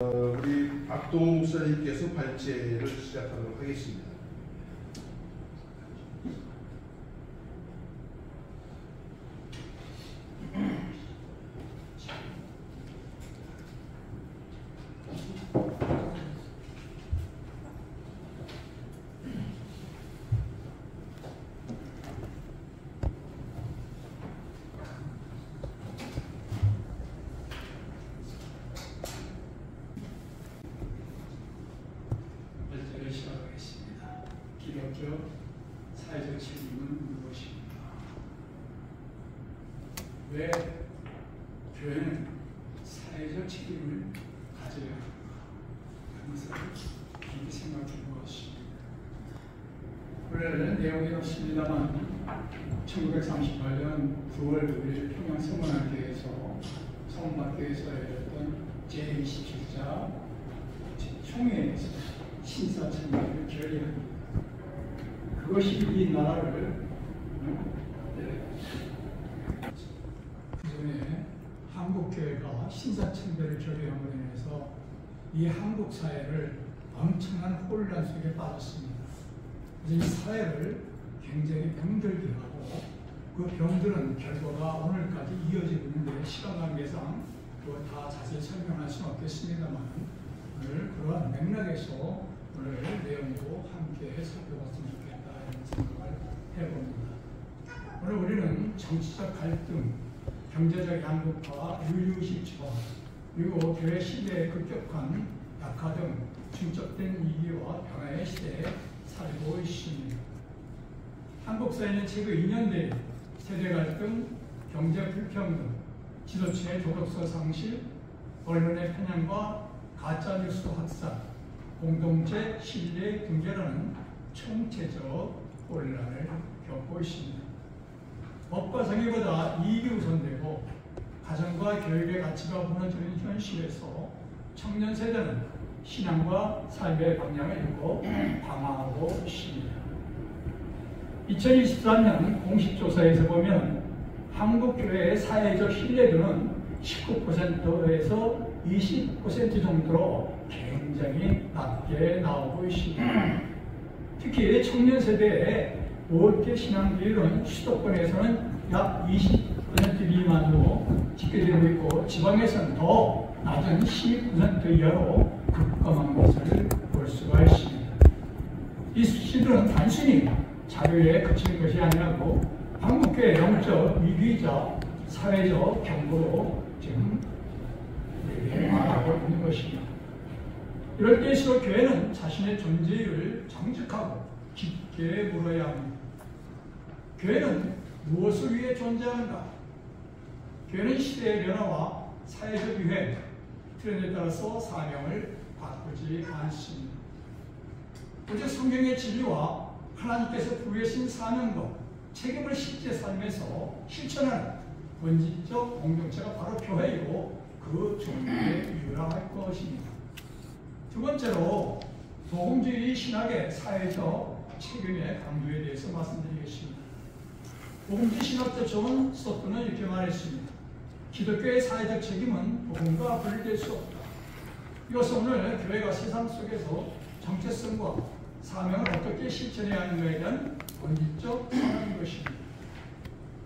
우리 박동우 목사님께서 발제를 시작하도록 하겠습니다. 기독교 사회적 책임은 무엇입니까? 왜 교회는 사회적 책임을 가져야 하는 것을 깊이 생각해 보았습니다. 원래는 내용이 없습니다만 1938년 9월 5일 평양성문학교에서 성문학교에서 열렸던 제27차 총회에서 신사참배를 결의합니다. 그것이 이 나라를 그전에 한국교회가 신사참배를 결의함으로 인해서 이 한국 사회를 엄청난 혼란 속에 빠졌습니다. 그래서 이 사회를 굉장히 병들게 하고 그 병들은 결과가 오늘까지 이어지고 있는데 시간 관계상 그거 다 자세히 설명할 수는 없겠습니다만 오늘 그러한 맥락에서 오늘 내용도 함께 살펴봤으면 좋겠다 이런 생각을 해봅니다. 오늘 우리는 정치적 갈등, 경제적 양극화, 유유식 처 그리고 교회 시대의 급격한 약화 등 중첩된 위기와 변화의 시대에 살고 있습니다. 한국 사회는 최근 2년대 세대 갈등, 경제 불평등, 지도체의 도덕성 상실, 언론의 편향과 가짜뉴스 확산, 공동체 신뢰 붕괴라는 총체적 혼란을 겪고 있습니다. 법과 정의보다 이익이 우선되고 가정과 교육의 가치가 무너지는 현실에서 청년 세대는 신앙과 삶의 방향을 잃고 방황하고 있습니다. 2023년 공식 조사에서 보면 한국 교회의 사회적 신뢰도는 19%에서 20% 정도로 굉장히 낮게 나오고 있습니다. 특히 청년 세대의 5대 신앙 비율은 수도권에서는 약 20% 미만으로 집계되고 있고 지방에서는 더 낮은 12% 이하로 급감한 것을 볼 수가 있습니다. 이 수치들은 단순히 자료에 그치는 것이 아니라고 한국교회 영적 위기이자 사회적 경고로 지금 말하고 있는 것입니다. 이럴 때일수록 교회는 자신의 존재를 정직하고 깊게 물어야 합니다. 교회는 무엇을 위해 존재하는가? 교회는 시대의 변화와 사회적 유행, 트렌드에 따라서 사명을 바꾸지 않습니다. 오직 성경의 진리와 하나님께서 부여하신 사명과 책임을 실제 삶에서 실천하는 본질적 공동체가 바로 교회이고 그 존재에 유일할 것입니다. 두 번째로 복음주의 신학의 사회적 책임의 강조에 대해서 말씀드리겠습니다. 복음주의 신학자 존 스토트는 이렇게 말했습니다. 기독교의 사회적 책임은 복음과 분리될 수 없다. 이것은 오늘 교회가 세상 속에서 정체성과 사명을 어떻게 실천해야 하는가에 대한 본질적 사명인 것입니다.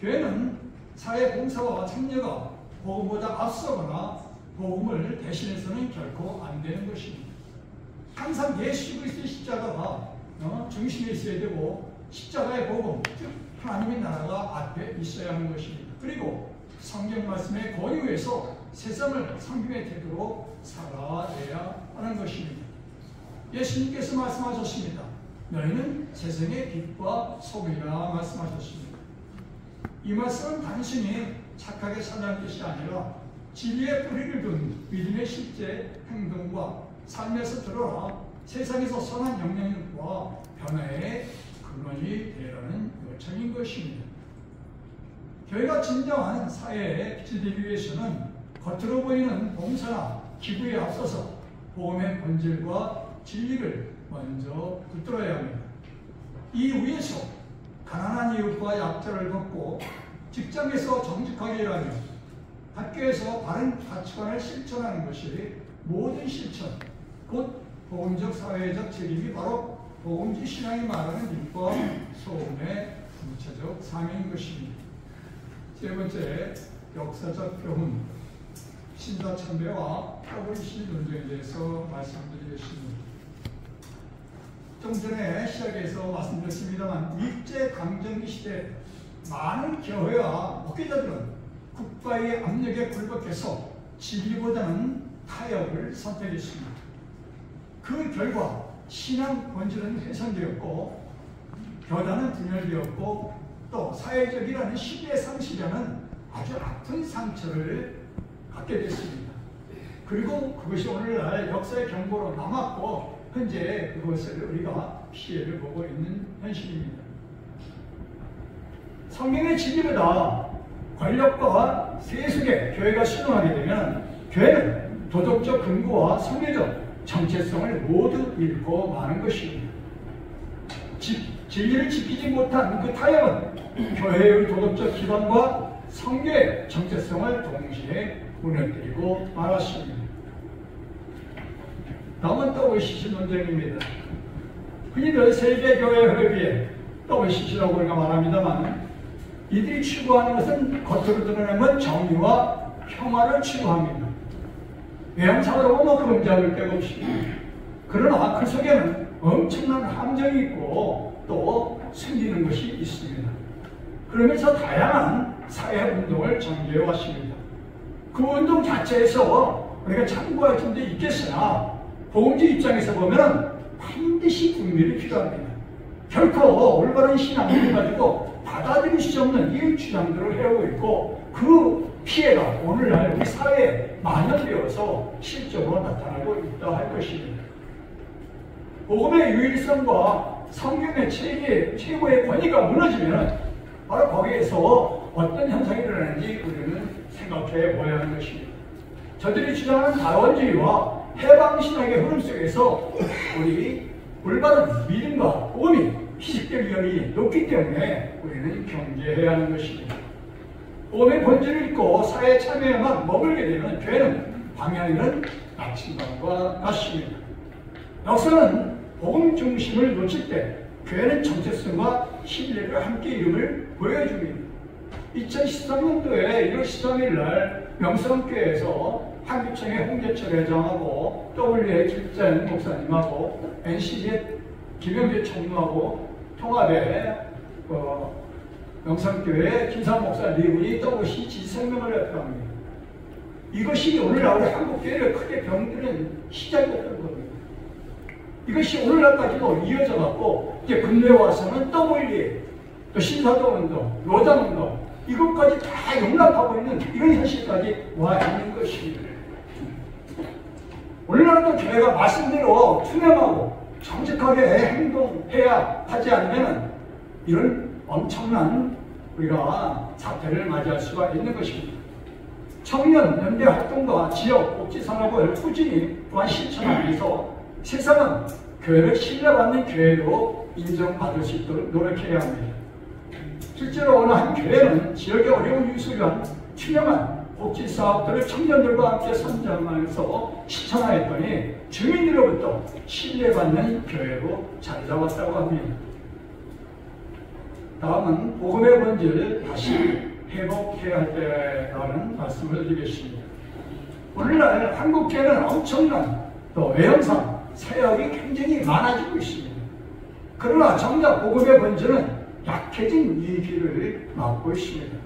교회는 사회 봉사와 참여가 복음보다 앞서거나 복음을 대신해서는 결코 안 되는 것입니다. 항상 예수 그리스도의 십자가가 중심에 있어야 되고 십자가의 복음, 즉 하나님의 나라가 앞에 있어야 하는 것입니다. 그리고 성경 말씀의 권유에서 세상을 성경의 태도로 살아내야 하는 것입니다. 예수님께서 말씀하셨습니다. 너희는 세상의 빛과 소금이라 말씀하셨습니다. 이 말씀은 단순히 착하게 살라는 뜻이 아니라 진리의 뿌리를 둔 믿음의 실제 행동과 삶에서 드러나 세상에서 선한 영향력과 변화의 근원이 되라는 요청인 것입니다. 교회가 진정한 사회에 빛이 되기 위해서는 겉으로 보이는 봉사나 기부에 앞서서 복음의 본질과 진리를 먼저 붙들어야 합니다. 이 위에서 가난한 이웃과 약자를 돕고 직장에서 정직하게 일하며 학교에서 바른 가치관을 실천하는 것이 모든 실천, 곧 복음적 사회적 책임이 바로 복음주의 신앙이 말하는 율법 소원의 구체적 상인 것입니다. 세 번째, 역사적 교훈, 신사참배와 타브리시 논쟁에 대해서 말씀드리겠습니다. 좀 전에 시작해서 말씀드렸습니다만 일제강점기 시대 많은 교회와 목회자들은 국가의 압력에 굴복해서 진리보다는 타협을 선택했습니다. 그 결과 신앙 본질은 훼손되었고 교단은 분열되었고 또 사회적이라는 신뢰 상실이라는 아주 아픈 상처를 갖게 됐습니다. 그리고 그것이 오늘날 역사의 경고로 남았고 현재 그것을 우리가 피해를 보고 있는 현실입니다. 성경의 진리보다 권력과 세속에 교회가 순응하게 되면 교회는 도덕적 근거와 성례적 정체성을 모두 잃고 마는 것입니다. 진리를 지키지 못한 그 타협은 교회의 도덕적 기반과 성교의 정체성을 동시에 무너뜨리고 말았습니다. 다음은 WCC 논쟁입니다. 흔히들 세계교회협의회 WCC라고 우리가 말합니다만 이들이 추구하는 것은 겉으로 드러내는 정의와 평화를 추구합니다. 외형상으로 보면 흠잡을 데가 없습니다. 그러나 그 속에는 엄청난 함정이 있고 또 숨기는 것이 있습니다. 그러면서 다양한 사회운동을 전개해 왔습니다. 그 운동 자체에서 우리가 참고할 점도 있겠으나 복음주의 입장에서 보면 반드시 분별이 필요합니다. 결코 올바른 신앙을 가지고 받아들일 수 없는 이 주장들을 해오고 있고 그 피해가 오늘날 우리 사회에 만연되어서 실적으로 나타나고 있다 할 것입니다. 복음의 유일성과 성경의 최고의 권위가 무너지면 바로 거기에서 어떤 현상이 일어나는지 우리는 생각해 보아야 하는 것입니다. 저들이 주장하는 다원주의와 해방신학의 흐름 속에서 우리 올바른 믿음과 복음이 희식될 위험이 높기 때문에 우리는 경계해야 하는 것입니다. 복음의 본질을 잊고 사회에 참여에만 머물게 되면 교회는 방향은 나침반과 같습니다. 역사는 복음 중심을 놓칠 때 교회는 정체성과 신뢰를 함께 이름을 보여줍니다. 2013년도에 1월 13일 날 명성교회에서 한기총의 홍재철 회장하고 WA 김자연 목사님하고 NC의 김영재 총무하고 통합의 명성교회 김상 목사 네 분이 WC 지성명을 발표합니다. 이것이 오늘날 우리 한국교회를 크게 병드는 시작이었던 겁니다. 이것이 오늘날까지도 이어져 갖고 이제 근래에 와서는 WA 또 신사도운동, 노장운동 이것까지 다 용납하고 있는 이런 현실까지 와 있는 것입니다. 오늘날도 교회가 말씀대로 투명하고 정직하게 행동해야 하지 않으면 이런 엄청난 우리가 사태를 맞이할 수가 있는 것입니다. 청년 연대 활동과 지역 복지 산업을 꾸준히 또한 실천하기 위해서 세상은 교회를 신뢰받는 교회로 인정받을 수 있도록 노력해야 합니다. 실제로 어느 한 교회는 지역의 어려운 유수를 위한 투명한 복지 사업들을 청년들과 함께 선정하면서 실천하였더니 주민들로부터 신뢰받는 교회로 자리 잡았다고 합니다. 다음은 복음의 본질을 다시 회복해야 할 때라는 말씀을 드리겠습니다. 오늘날 한국교회는 엄청난 또 외형상 사역이 굉장히 많아지고 있습니다. 그러나 정작 복음의 본질은 약해진 이 길을 막고 있습니다.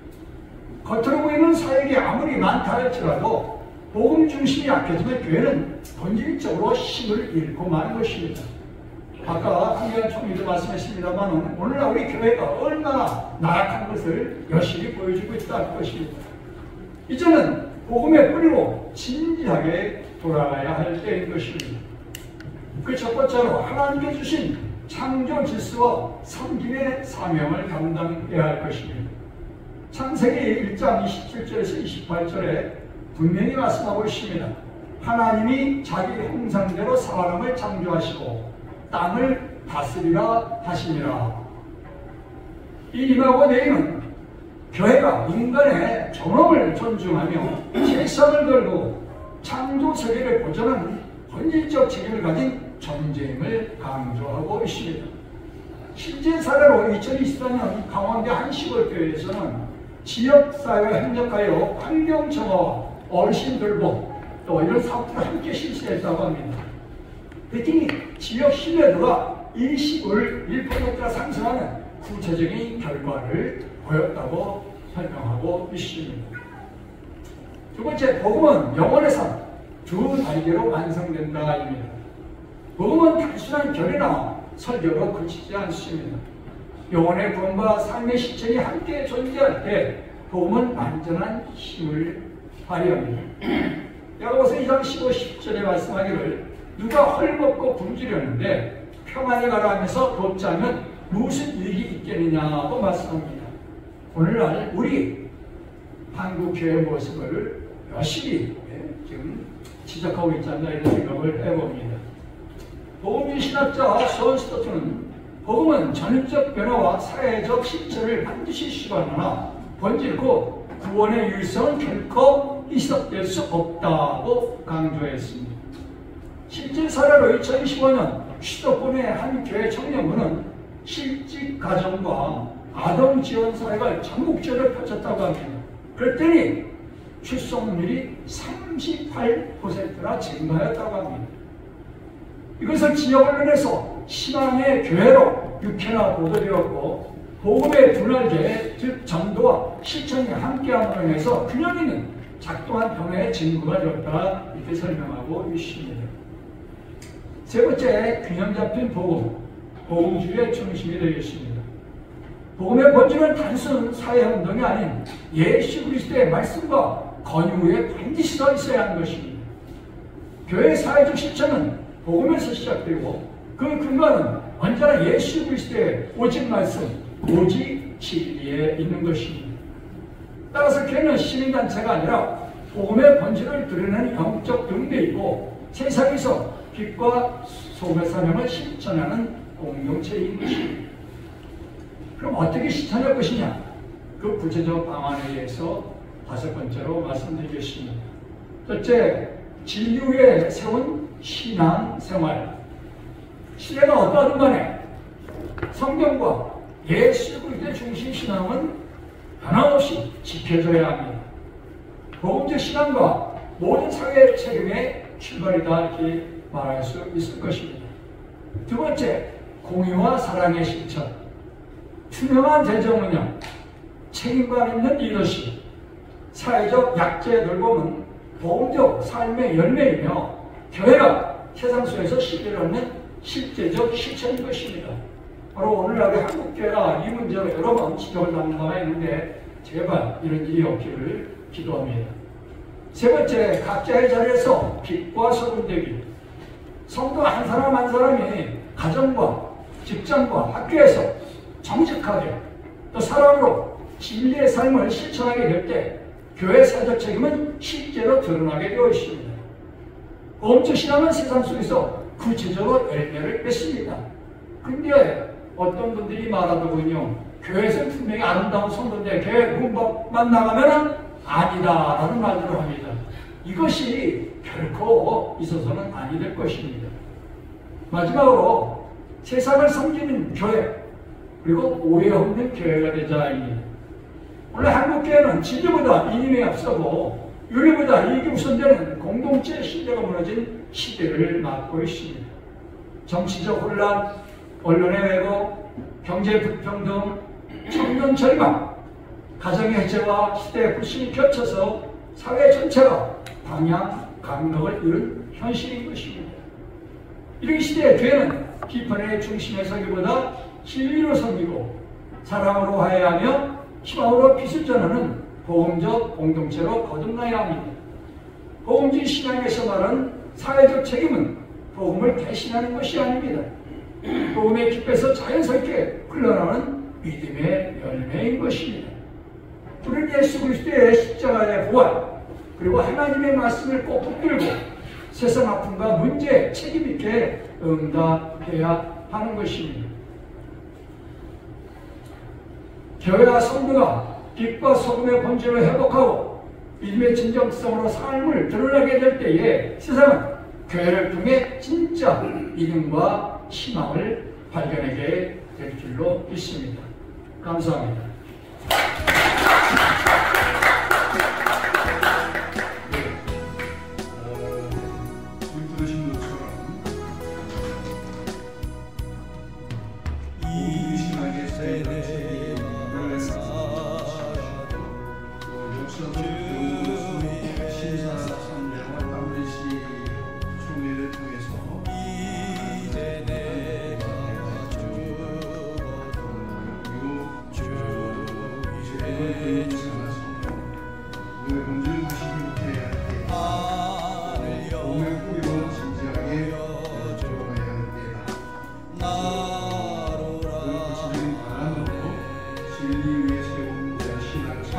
겉으로 보이는 사역이 아무리 많다 할지라도 복음 중심이 약해지면 교회는 본질적으로 힘을 잃고 마는 것입니다. 아까 한기환 총리도 말씀했습니다만 오늘날 우리 교회가 얼마나 나약한 것을 열심히 보여주고 있다는 것입니다. 이제는 복음의 뿌리로 진지하게 돌아가야 할 때인 것입니다. 그 첫 번째로 하나님께 주신 창조 질서와 섬김의 사명을 감당해야 할 것입니다. 창세기 1장 27절에서 28절에 분명히 말씀하고 있습니다. 하나님이 자기 형상대로 사람을 창조하시고 땅을 다스리라 하시니라. 이 임하고 내일은 교회가 인간의 존엄을 존중하며 세상을 걸고 창조 세계를 보존하는 본질적 책임을 가진 존재임을 강조하고 있습니다. 실제 사례로 2024년 강원대 한시골교회에서는 지역사회와 협력하여 환경정화와 어르신돌봄 또 이런 사업들을 함께 실시했다고 합니다. 특히 지역 신뢰도가 일시불 1%가 상승하는 구체적인 결과를 보였다고 설명하고 있습니다. 두 번째, 복음은 영혼의 삶, 두 달계로 완성된다입니다. 복음은 단순한 결이나 설교로 그치지 않습니다. 영혼의 구원과 삶의 실천이 함께 존재할 때 복음은 완전한 힘을 발휘합니다. 야고보서 2장 15, 10절에 말씀하기를 누가 헐벗고 굶주렸는데 평안히 가라 하면서 돕자면 무슨 이익이 있겠느냐고 말씀합니다. 오늘날 우리 한국교회의 모습을 열심히 지금 지적하고 있지 않나 이런 생각을 해봅니다. 복음주의 신학자 존 스토트는 복음은 전인적 변화와 사회적 실천을 반드시 시도하나 본질 곧 구원의 유일성은 결코 희석될 수 없다고 강조했습니다. 실제 사례로 2015년 수도권의 한 교회 청년부는 실직 가정과 아동 지원 사회가 전국적으로 펼쳤다고 합니다. 그랬더니 출석률이 38%나 증가하였다고 합니다. 이것은 지역 언론에서 신앙의 교회로 6회나 보도되었고 복음의 두 날개, 즉 전도와 실천이 함께함으로 인해서 균형 있는 작동한 변화의 증거가 되었다 이렇게 설명하고 있습니다. 세 번째, 균형 잡힌 복음, 복음주의의 중심이 되겠습니다. 복음의 본질은 단순 사회운동이 아닌 예수 그리스도의 말씀과 권유에 반드시 서 있어야 하는 것입니다. 교회의 사회적 실천은 복음에서 시작되고 그 근거는 언제나 예수 그리스도의 오직 말씀, 오직 진리에 있는 것입니다. 따라서 교회는 시민단체가 아니라 복음의 본질을 드러내는 영적 등대이고 세상에서 빛과 소금의 사명을 실천하는 공동체인 것입니다. 그럼 어떻게 실천할 것이냐? 그 구체적 방안에 대해서 다섯 번째로 말씀드리겠습니다. 첫째, 진리 위에 세운 신앙생활. 신뢰가 어떠하든 간에 성경과 예수 그리스도의 중심 신앙은 변함없이 지켜져야 합니다. 복음적 신앙과 모든 사회의 책임의 출발이다 이렇게 말할 수 있을 것입니다. 두 번째, 공의와 사랑의 실천. 투명한 재정 운영, 책임감 있는 리더십, 사회적 약자의 돌봄은 복음적 삶의 열매이며 교회가 세상 속에서 실제로 하는 실제적 실천인 것입니다. 바로 오늘날의 한국교회가 이 문제로 여러 번 지적을 받는 바가 있는데 제발 이런 일이 없기를 기도합니다. 세 번째, 각자의 자리에서 빛과 소금 되기. 성도 한 사람 한 사람이 가정과 직장과 학교에서 정직하게 또 사랑으로 진리의 삶을 실천하게 될 때 교회 사회적 책임은 실제로 드러나게 되어 있습니다. 복음적 신앙은 세상 속에서 구체적으로 열매를 맺습니다. 근데 어떤 분들이 말하더군요. 교회에서 분명히 아름다운 성도인데 교회 문밖만 나가면 아니다라는 말들을 합니다. 이것이 결코 있어서는 아니 될 것입니다. 마지막으로 세상을 섬기는 교회 그리고 오해 없는 교회가 되자입니다. 원래 한국교회는 진리보다 이념에 앞서고 윤리보다 이익이 우선되는 공동체 신뢰가 무너진 시대를 맞고 있습니다. 정치적 혼란, 언론의 왜곡, 경제 불평등, 청년 절망, 가정의 해체와 시대의 불신이 겹쳐서 사회 전체가 방향, 감각을 잃은 현실인 것입니다. 이런 시대에 교회는 비판의 중심에 서기보다 진리로 섬기고 사랑으로 화해하며 희망으로 빛을 전하는 복음적 공동체로 거듭나야 합니다. 복음주의 신앙에서 말하는 사회적 책임은 복음을 대신하는 것이 아닙니다. 복음의 빛에서 자연스럽게 흘러나오는 믿음의 열매인 것입니다. 우리는 예수 그리스도의 십자가의 부활 그리고 하나님의 말씀을 꼭 붙들고 세상 아픔과 문제에 책임 있게 응답해야 하는 것입니다. 교회와 성도가 빛과 소금의 본질을 회복하고 믿음의 진정성으로 삶을 드러나게 될 때에 세상은 교회를 통해 진짜 믿음과 희망을 발견하게 될 줄로 믿습니다. 감사합니다. 우리 들으신 것처럼 신앙의 세계를 역사적 신사 선배와 WC 총회를 통해서 그리고 이제 이번 우리의 본질을 무시하지 해야 할 때에 몸의 뿌리로 진지하게 들어가야 할 때다. 그 진리는 바람으로 진리 위에 세운 신앙과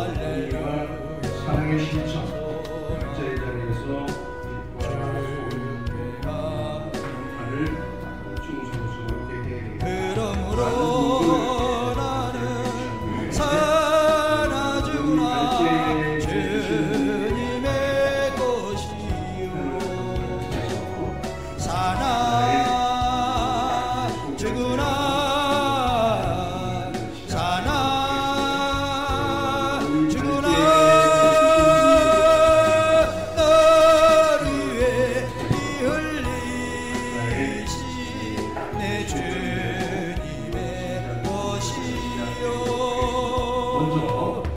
우리가 사랑의 실천 각자의 자리에서 빛과 소금의 역할을 충성스럽게 해야 되겠다. 주구나